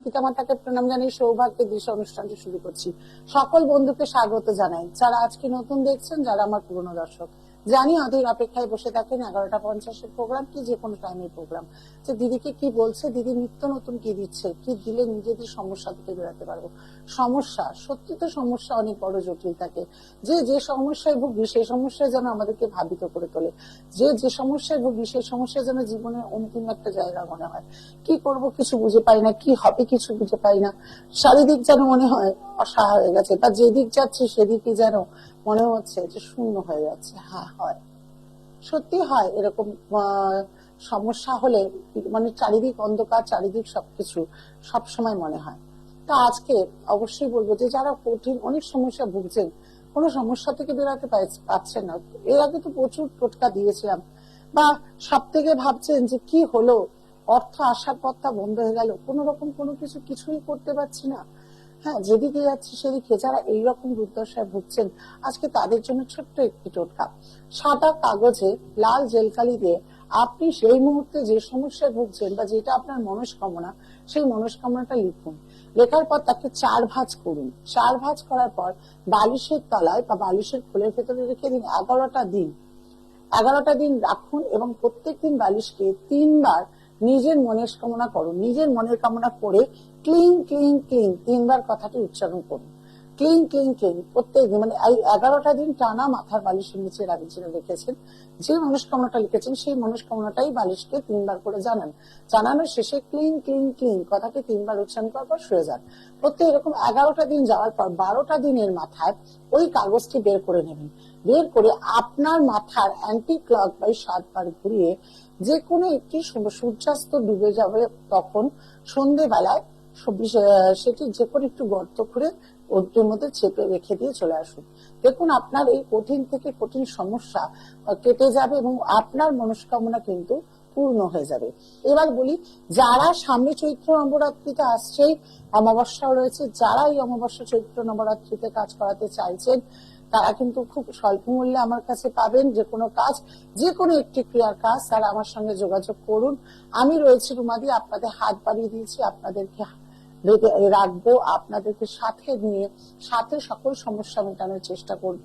পিতামাতাকে প্রণাম জানিয়ে সৌভাগ্যের দিশা অনুষ্ঠানটি শুরু করছি। সকল বন্ধুকে স্বাগত জানাই, যারা আজকে নতুন দেখছেন, যারা আমার পুরনো দর্শক। জানি অধীর অপেক্ষায় বসে থাকেন 11:50 প্রোগ্রাম কি যে কোনো টাইমের প্রোগ্রাম, যে দিদিকে কি বলছে, দিদি নিত্য নতুন কি দিচ্ছে, কি দিলে নিজেদের সমস্যা থেকে বেরোতে পারবো। সমস্যা, সত্যি তো সমস্যা অনেক বড় জটিল থাকে। যে সমস্যায় ভুগি সেই সমস্যায় যেন আমাদেরকে ভাবিত করে তোলে। যে সমস্যায় ভুগি সেই সমস্যা যেন জীবনের অন্তিম একটা জায়গা মনে হয়। কি করব কিছু বুঝে পাই না, কি হবে কিছু বুঝে পাই না। চারিদিক যেন মনে হয় অসহায় হয়ে গেছে, বা যেদিক যাচ্ছে সেদিকে যেন মনে হচ্ছে যে শূন্য হয়ে যাচ্ছে। হ্যাঁ, হয়, সত্যি হয় এরকম। সমস্যা হলে মানে চারিদিক অন্ধকার, চারিদিক সবকিছু সব সময় মনে হয়। তা আজকে অবশ্যই বলবো যে যারা কঠিন অনেক সমস্যা ভুগছেন, কোনো সমস্যা থেকে বেরোতে পারছেন না, এর আগে তো প্রচুর টোটকা দিয়েছিলাম, বা সব থেকে ভাবছেন যে কি হলো, অর্থ আসার পথটা বন্ধ হয়ে গেল, কোন রকম কোনো কিছুই করতে পারছি না। হ্যাঁ, যেদিকে যাচ্ছে সেদিকে, যারা এইরকম দুর্দশায় ভুগছেন, আজকে তাদের জন্য ছোট্ট একটি টোটকা। সাদা কাগজে লাল জেলকালি দিয়ে আপনি সেই মুহূর্তে যে সমস্যায় ভুগছেন বা যেটা আপনার মনস্কামনা, সেই মনস্কামনাটা লিখুন। লেখার পর তাকে 4 ভাঁজ করুন। 4 ভাঁজ করার পর বালিশের তলায় বা বালিশের খোলের ভেতরে রেখে দিন 11টা দিন। 11টা দিন রাখুন এবং প্রত্যেকদিন বালিশকে 3 বার নিজের মনের কামনা করুন। নিজের মনের কামনা করে ক্লিং ক্লিং ক্লিং 3 বার কথাটি উচ্চারণ করুন। ক্লিং ক্লিং ক্লিং প্রত্যেকদিন, মানে এই 11টা দিন টানা মাথার বালিশের নিচে রাখছেন, রেখেছেন। যে মনস্কামনাটা লিখেছেন সেই মনস্কামনাটাই বালিশকে 3 বার করে জানান। জানানোর শেষে ক্লিং ক্লিং ক্লিং কথাটি 3 বার উচ্চারণ করার পর শুয়ে যান। প্রত্যেক এরকম 11টা দিন যাওয়ার পর 12টা দিনের মাথায় ওই কাগজটি বের করে নেবেন। বের করে আপনার মাথার অ্যান্টি ক্লক বাই 7 বার ঘুরিয়ে যে কোনো একটি সূর্যাস্ত ডুবে যাবে তখন সন্ধ্যেবেলায় সেটি যে কোনো একটু গর্ত করে ওর মধ্যে চেপে রেখে দিয়ে চলে আসুন। দেখুন আপনার এই কঠিন থেকে কঠিন সমস্যা কেটে যাবে এবং আপনার মনস্কামনা কিন্তু পূর্ণ হয়ে যাবে। এবার বলি, যারা সামনে চৈত্র নবরাত্রিতে আসছেই, অমাবস্যা রয়েছে, যারা এই অমাবস্যা চৈত্র নবরাত্রিতে কাজ করাতে চাইছেন, তারা কিন্তু খুব স্বল্প মূল্যে আমার কাছে পাবেন। যে কোনো কাজ, যে কোনো একটি ক্রিয়ার কাজ, তারা আমার সঙ্গে যোগাযোগ করুন। আমি রয়েছি রুমাদি, আপনাদের হাত বাড়িয়ে দিয়েছি, আপনাদেরকে রাখবো, আপনাদেরকে সাথে নিয়ে সাথে সকল সমস্যা মেটানোর চেষ্টা করব।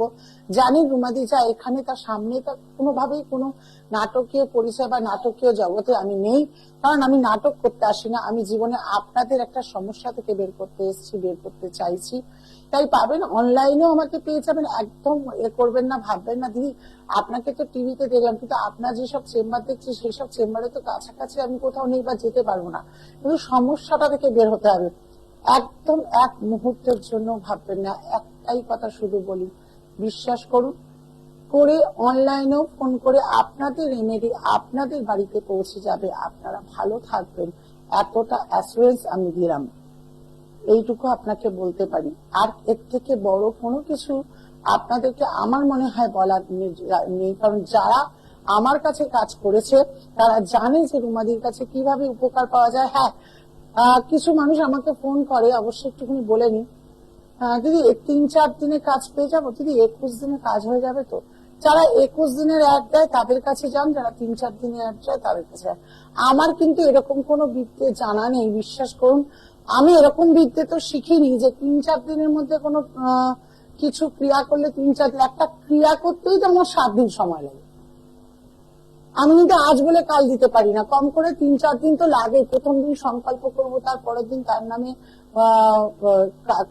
জানি রুমাদি যা এখানে, তার সামনে তার কোনোভাবেই কোনো নাটকীয় পরিচয় বা নাটকীয় জগতে আমি নেই, কারণ আমি নাটক করতে আসি না। আমি জীবনে আপনাদের একটা সমস্যা থেকে বের করতে এসেছি, বের করতে চাইছি। তাই পাবেন, অনলাইনেও আমাকে পেয়ে যাবেন। একদম করবেন না, ভাববেন না দিদি আপনাকে তো টিভিতে দেখলাম, কিন্তু আপনার যেসব চেম্বার দেখছি সেই সব চেম্বারে তো কাছাকাছি আমি কোথাও নেই বা যেতে পারবো না। কিন্তু সমস্যাটা থেকে বের হতে হবে। একদম এক মুহূর্তের জন্য ভাববেন না। একটাই কথা শুধু বলি, বিশ্বাস করুন, করে অনলাইনেও ফোন করে আপনাদের রেমেডি আপনাদের বাড়িতে পৌঁছে যাবে। আপনারা ভালো থাকবেন, এতটা অ্যাসুরেন্স আমি দিলাম। এইটুকু আপনাকে বলতে পারি। আর এর থেকে বড় কোনো কিছু আপনাদেরকে আমার মনে হয় বলার নেই, কারণ যারা আমার কাছে কাজ করেছে তারা জানে যে রুমাদির কাছে কিভাবে উপকার পাওয়া যায়। হ্যাঁ, কিছু মানুষ আমাকে ফোন করে, অবশ্যই একটুখানি বলে নি, দিদি 3-4 দিনে কাজ পেয়ে যাবো, দিদি 21 দিনে কাজ হয়ে যাবে তো। যারা 21 দিনের অ্যাড দেয় তাদের কাছে যান, যারা 3-4 দিনের অ্যাড দেয় তাদের কাছে যান। আমার কিন্তু এরকম কোনো বিদ্যে জানা নেই, বিশ্বাস করুন। আমি এরকম বিদ্যে তো শিখিনি যে 3-4 দিনের মধ্যে কোনো কিছু ক্রিয়া করলে 3-4 দিন, একটা ক্রিয়া করতেই তো আমার 7 দিন সময় লাগে। আমি কিন্তু আজ বলে কাল দিতে পারি না, কম করে 3-4 দিন তো লাগে। প্রথম দিন সংকল্প করব, তার পরের দিন তার নামে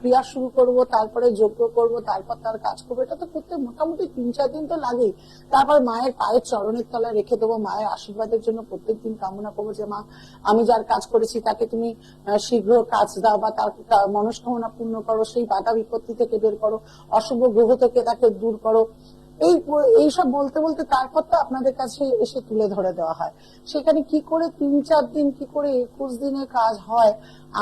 ক্রিয়া শুরু করব, তারপরে যজ্ঞ করব, তারপর তার কাজ করবো। এটা তো করতে মোটামুটি 3-4 দিন তো লাগেই। তারপর মায়ের পায়ের চরণের তলায় রেখে দেবো, মায়ের আশীর্বাদের জন্য প্রত্যেকদিন কামনা করবো যে মা, আমি যার কাজ করেছি তাকে তুমি শীঘ্র কাজ দাও, বা তার মনস্কামনা পূর্ণ করো, সেই বাধা বিপত্তি থেকে বের করো, অশুভ গ্রহ থেকে তাকে দূর করো। এইসব বলতে বলতে তারপর তো আপনাদের কাছে এসে তুলে ধরে দেওয়া হয়। সেখানে কি করে 3-4 দিন, কি করে 21 দিনের কাজ হয়,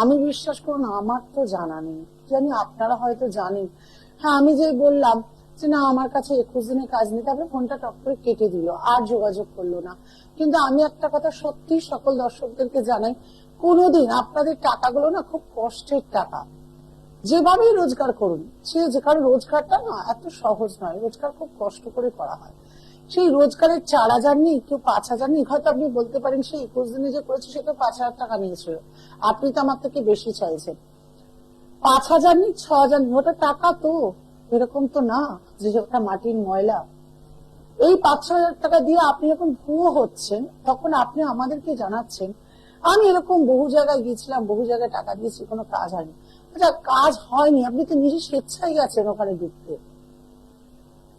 আমি বিশ্বাস করুন আমার তো জানা নেই। জানি আপনারা হয়তো জানেন। হ্যাঁ, আমি যে বললাম যে না আমার কাছে 21 দিনের কাজ নিতে হবে, ফোনটা টক করে কেটে দিল, আর যোগাযোগ করলো না। কিন্তু আমি একটা কথা সত্যি সকল দর্শকদেরকে জানাই, কোনোদিন আপনাদের টাকাগুলো না খুব কষ্টের টাকা, যেভাবেই রোজগার করুন, কারণ রোজগারটা না এত সহজ নয়, রোজগার খুব কষ্ট করে করা হয়। সেই রোজগারের 4,000 নেই, কেউ 5,000 নেই। হয়তো আপনি বলতে পারেন সেই 21 দিনে যে করেছে সে তো 5,000 টাকা নিয়েছিল, আপনি তো আমার থেকে বেশি চাইছেন। 5,000 নেই, 6,000 নেই, ওটা টাকা তো, এরকম তো না যে ওটা মাটির ময়লা। এই 5-6 হাজার টাকা দিয়ে আপনি যখন ভুয়ো হচ্ছেন তখন আপনি আমাদেরকে জানাচ্ছেন আমি এরকম বহু জায়গায় গিয়েছিলাম, বহু জায়গায় টাকা দিয়েছি, কোনো কাজ হয়নি। আচ্ছা, কাজ হয়নি, আপনি তো নিজে স্বেচ্ছায় গেছেন ওখানে ঢুকতে।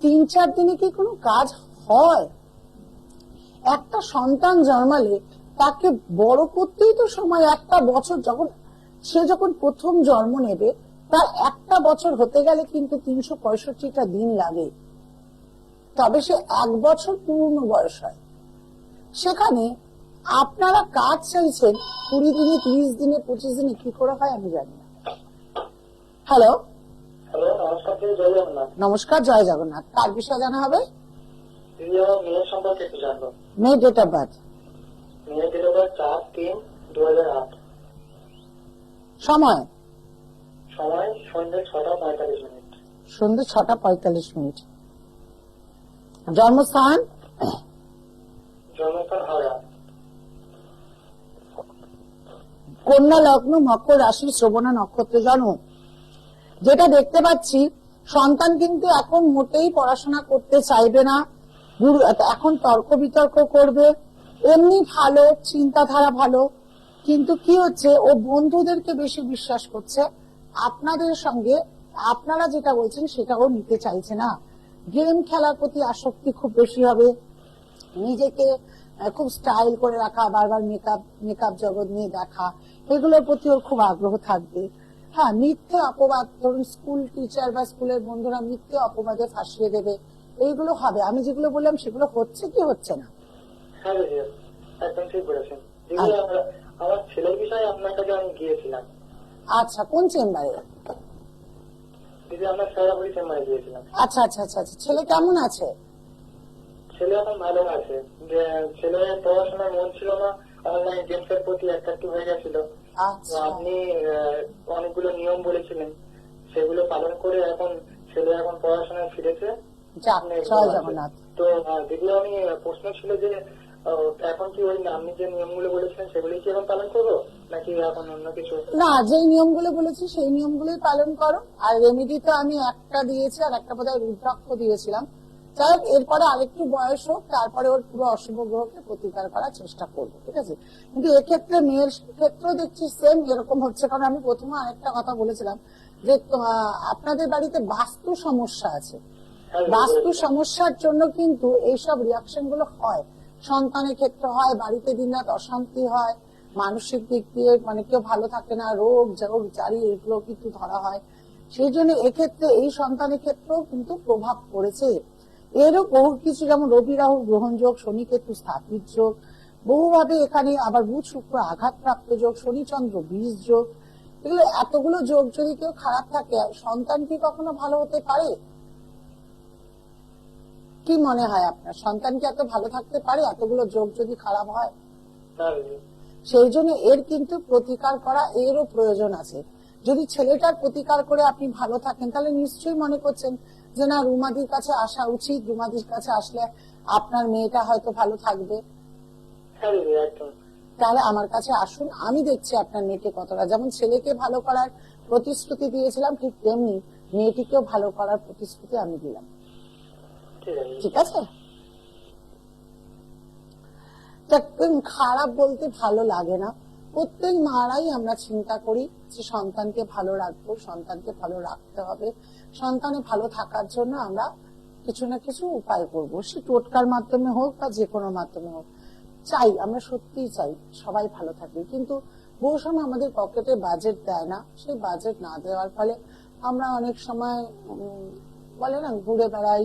3-4 দিনে কি কোনো কাজ হয়? একটা সন্তান জন্মালে তাকে বড় করতেই তো সময়, একটা বছর যখন প্রথম জন্ম নেবে তার একটা বছর হতে গেলে কিন্তু 365টা দিন লাগে, তবে সে 1 বছর পূর্ণ বয়স হয়। সেখানে আপনারা কাজ চাইছেন 20 দিনে, 30 দিনে, 25 দিনে, কি করে হয় আমি জানি না। হ্যালো, নমস্কার, জয় জগন্নাথ। কার বিষয়ে জানা হবে? মেয়ে ডেট অফ বার্থ? 4-3-2008। সময়? সন্ধ্যে 6:45। সন্ধ্যে 6:45। জন্মস্থান? জন্মস্থান হাওড়া। কন্যা লগ্ন, মকর রাশি, শ্রবণা নক্ষত্রে জন্ম। যেটা দেখতে পাচ্ছি, সন্তান কিন্তু এখন মোটেই পড়াশোনা করতে চাইবে না, এখন তর্ক বিতর্ক করবে। এমনি ভালো, চিন্তাধারা ভালো, কিন্তু কি হচ্ছে, ও বন্ধুদেরকে বেশি বিশ্বাস করছে। আপনাদের সঙ্গে আপনারা যেটা বলছেন সেটাও নিতে চাইছে না। গেম খেলার প্রতি আসক্তি খুব বেশি হবে। নিজেকে খুব স্টাইল করে রাখা, বারবার মেকআপ জগৎ নিয়ে দেখা, এগুলোর প্রতি ওর খুব আগ্রহ থাকবে। হ্যাঁ, মিথ্যে অপবাদ, ধরুন স্কুল টিচার বা স্কুলের বন্ধুরা মিথ্যে অপবাদে ফাঁসিয়ে দেবে, এইগুলো হবে। আমি যেগুলো বললাম সেগুলো হচ্ছে কি হচ্ছে না? একদম ঠিক বলেছেন। আমার ছেলের বিষয়ে আপনার কাছে আমি গিয়েছিলাম। আচ্ছা, কোন চেম্বারে? দিদি, আমরা সারাপুরি চেম্বারে গিয়েছিলাম। আচ্ছা আচ্ছা আচ্ছা আচ্ছা, ছেলে কেমন আছে? ছেলে এখন ভালো আছে। ছেলে পড়াশোনায় মন ছিল না, অনলাইন গেমস এর প্রতি অ্যাট্রাক্টিভ হয়ে গেছিল। আপনি অনেকগুলো নিয়ম বলেছিলেন, সেগুলো পালন করে এখন ছেলে পড়াশোনায় ফিরেছে। জয় জগন্নাথ। তো দিদি, আমি প্রশ্ন ছিল যে এখন কি ওই আপনি যে নিয়মগুলো বলেছিলেন সেগুলি কি এখন পালন করবো, নাকি এখন অন্য কিছু? না, যে নিয়মগুলো বলেছি সেই নিয়মগুলোই পালন করো। আর রেমেডি তো আমি একটা দিয়েছি, আর একটা বোধহয় রুদ্রাক্ষ দিয়েছিলাম। যাই হোক, এরপরে আরেকটু বয়স হোক, তারপরে ওর পুরো অশুভ গ্রহকে প্রতিকার করার চেষ্টা করবো, ঠিক আছে? কিন্তু এক্ষেত্রে মেয়ের ক্ষেত্রেও দেখছি সেম এরকম হচ্ছে। কারণ আমি প্রথমে আরেকটা কথা বলেছিলাম যে আপনাদের বাড়িতে বাস্তু সমস্যা আছে। বাস্তু সমস্যার জন্য কিন্তু এইসব রিয়াকশন গুলো হয়, সন্তানের ক্ষেত্রে হয়, বাড়িতে দিনরাত অশান্তি হয়, মানসিক দিক দিয়ে মানে কেউ ভালো থাকে না, রোগ জারি এগুলো কিন্তু ধরা হয়। সেই জন্য এক্ষেত্রে এই সন্তানের ক্ষেত্রেও কিন্তু প্রভাব পড়েছে। এরও বহু কিছু, যেমন রবি রাহু গ্রহণ যোগ, শনি কেতু স্থাপিত যোগ, বহুভাবে এখানে আবার বুধ শুক্র আঘাতপ্রাপ্ত যোগ, শনি চন্দ্র বীজ যোগ, এগুলো এতগুলো যোগ যদি কেউ খারাপ থাকে, সন্তান কি কখনো ভালো হতে পারে? কি মনে হয় আপনার, সন্তান কি এত ভালো থাকতে পারে এতগুলো যোগ যদি খারাপ হয়? সেই জন্য এর কিন্তু প্রতিকার করা, এরও প্রয়োজন আছে। যদি ছেলেটার প্রতিকার করে আপনি ভালো থাকেন, তাহলে নিশ্চয়ই মনে করছেন যে না, রুমাদির কাছে আসা উচিত, রুমাদির কাছে আসলে আপনার মেয়েটা হয়তো ভালো থাকবে। তাহলে আমার কাছে আসুন, আমি দেখছি আপনার মেয়েকে কতটা, যেমন ছেলেকে ভালো করার প্রতিশ্রুতি দিয়েছিলাম, ঠিক তেমনি মেয়েটিকেও ভালো করার প্রতিশ্রুতি আমি দিলাম। ঠিক আছে? খারাপ বলতে ভালো লাগে না। প্রত্যেক মারাই আমরা চিন্তা করি যে সন্তানকে ভালো রাখবো, সন্তানকে ভালো রাখতে হবে, সন্তানে ভালো থাকার জন্য আমরা কিছু না কিছু উপায় করবো, সে টোটকার মাধ্যমে হোক বা যে কোনো মাধ্যমে হোক। চাই, আমরা সত্যিই চাই সবাই ভালো থাকবে, কিন্তু বহু সময় আমাদের পকেটে বাজেট দেয় না। সেই বাজেট না দেওয়ার ফলে আমরা অনেক সময় বলে না, ঘুরে বেড়াই,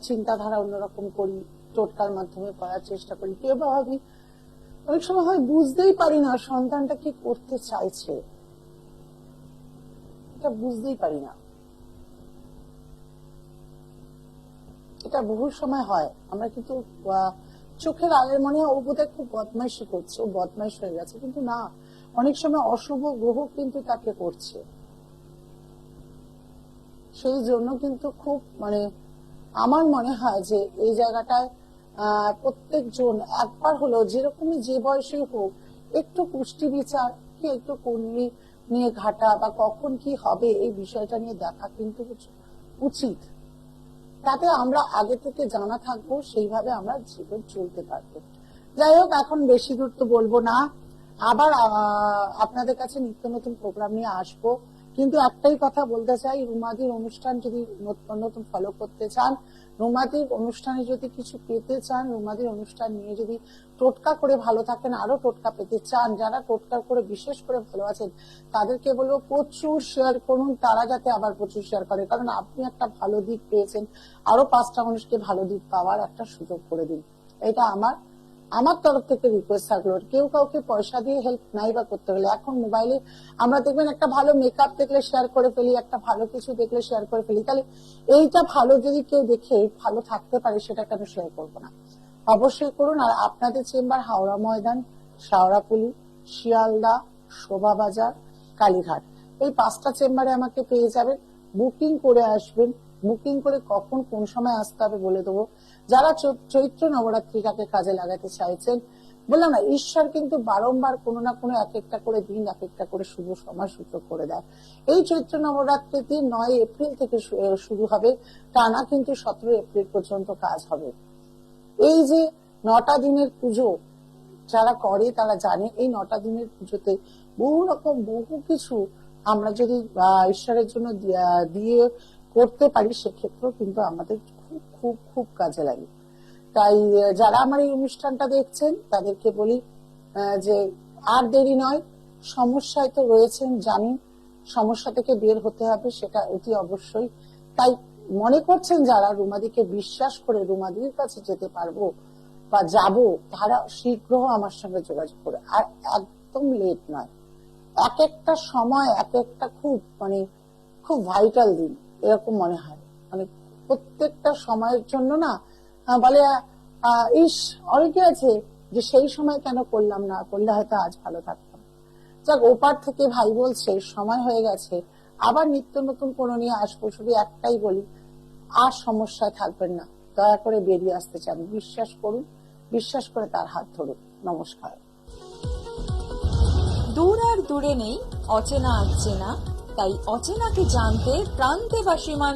চিন্তাধারা অন্যরকম করি, টোটকার মাধ্যমে করার চেষ্টা করি। কেউ বা ভাবি, অনেক সময় হয় বুঝতেই পারি না সন্তানটা কি করতে চাইছে, এটা বুঝতেই পারি না। এটা বহু সময় হয়, আমরা কিন্তু চোখের আড়ালে মনে হয় ও বোধহয় খুব বদমাইশি করছে, ও বদমাইশ হয়ে গেছে, কিন্তু না, অনেক সময় অশুভ গ্রহ কিন্তু তাকে করছে। সেই জন্য কিন্তু খুব মানে আমার মনে হয় যে এই জায়গাটায় প্রত্যেকজন একবার হলো যেরকমই যে বয়সে হোক একটু পুষ্টি বিচার কি একটু কুণ্ডলি নিয়ে ঘাটা বা কখন কি হবে এই বিষয়টা নিয়ে দেখা কিন্তু উচিত। তাতে আমরা আগে থেকে জানা থাকবো, সেইভাবে আমরা জীবন চলতে পারবো। যাই হোক, এখন বেশি দূর তো বলবো না, আবার আপনাদের কাছে নিত্য নতুন প্রোগ্রাম নিয়ে আসবো। কিন্তু একটাই কথা বলতে চাই, রুমাদির অনুষ্ঠান যদি নতুন ফলো করতে চান, রুমাদির অনুষ্ঠানে যদি কিছু পেতে চান, রুমাদির অনুষ্ঠান নিয়ে যদি টোটকা করে ভালো থাকেন, আরো টোটকা পেতে চান, যারা টোটকা করে বিশেষ করে ভালো আছেন তাদেরকে বলবো প্রচুর শেয়ার করুন, তারা যাতে আবার প্রচুর শেয়ার করে, কারণ আপনি একটা ভালো দিক পেয়েছেন, আরো 5টা মানুষকে ভালো দিক পাওয়ার একটা সুযোগ করে দিন। এটা আমার তরফ থেকে রিকোয়েস্ট থাকলো। কেউ কাউকে পয়সা দিয়ে হেল্প নাই বা করতে গেলে, এখন মোবাইলে আমরা দেখবেন একটা ভালো মেকআপ দেখলে শেয়ার করে ফেলি, একটা ভালো কিছু দেখলে শেয়ার করে ফেলি, তাহলে এইটা ভালো যদি কেউ দেখে ভালো থাকতে পারে সেটা কেন শেয়ার করবো না? অবশ্যই করুন। আর আপনাদের চেম্বার হাওড়া ময়দান, শাওড়াপুলি, শিয়ালদা, শোভাবাজার, কালীঘাট, এই 5টা চেম্বারে আমাকে পেয়ে যাবেন। বুকিং করে আসবেন, বুকিং করে কখন কোন সময় আসতে হবে বলে দেবো। যারা চৈত্র নবরাত্রিটাকে কাজে লাগাতে চাইছেন, বললাম না, ঈশ্বর কিন্তু বারংবার কোনো না কোনো এক একটা করে দিন, এক একটা করে শুভ সময় সুযোগ করে দেয়। এই চৈত্র নবরাত্রিতে 9 এপ্রিল থেকে শুরু হবে, টানা কিন্তু 17 এপ্রিল পর্যন্ত কাজ হবে। এই যে 9টা দিনের পুজো যারা করে তারা জানে, এই 9টা দিনের পুজোতে বহু রকম বহু কিছু আমরা যদি ঈশ্বরের জন্য দিয়ে করতে পারি, সেক্ষেত্রেও কিন্তু আমাদের খুব খুব খুব কাজে লাগে। তাই যারা আমার এই অনুষ্ঠানটা দেখছেন তাদেরকে বলি যে আর দেরি নয়, সমস্যায় তো রয়েছেন জানি, সমস্যা থেকে বের হতে হবে, সেটা অতি অবশ্যই। তাই মনে করছেন যারা রুমাদিকে বিশ্বাস করে রুমাদির কাছে যেতে পারবো বা যাব, তারা শীঘ্র আমার সঙ্গে যোগাযোগ করে, আর একদম লেট নয়। এক একটা সময় এক একটা খুব ভাইটাল দিন এরকম মনে হয়, প্রত্যেকটা সময়ের জন্য না বলে অনেকে আছে যে সেই সময় কেন করলাম না, করলে হয়তো আজ ভালো থাকতাম। যাক, ওপার থেকে ভাই বলছে সময় হয়ে গেছে, আবার নিত্য নতুন কোনো নিয়ে আসবো। শুধু একটাই বলি, আর সমস্যায় থাকবেন না, দয়া করে বেরিয়ে আসতে চান, বিশ্বাস করুন, বিশ্বাস করে তার হাত ধরুন। নমস্কার। দূর আর দূরে নেই অচেনা আর চেনা, তাই অচেনাকে জানতে প্রান্তে বা সীমান্তে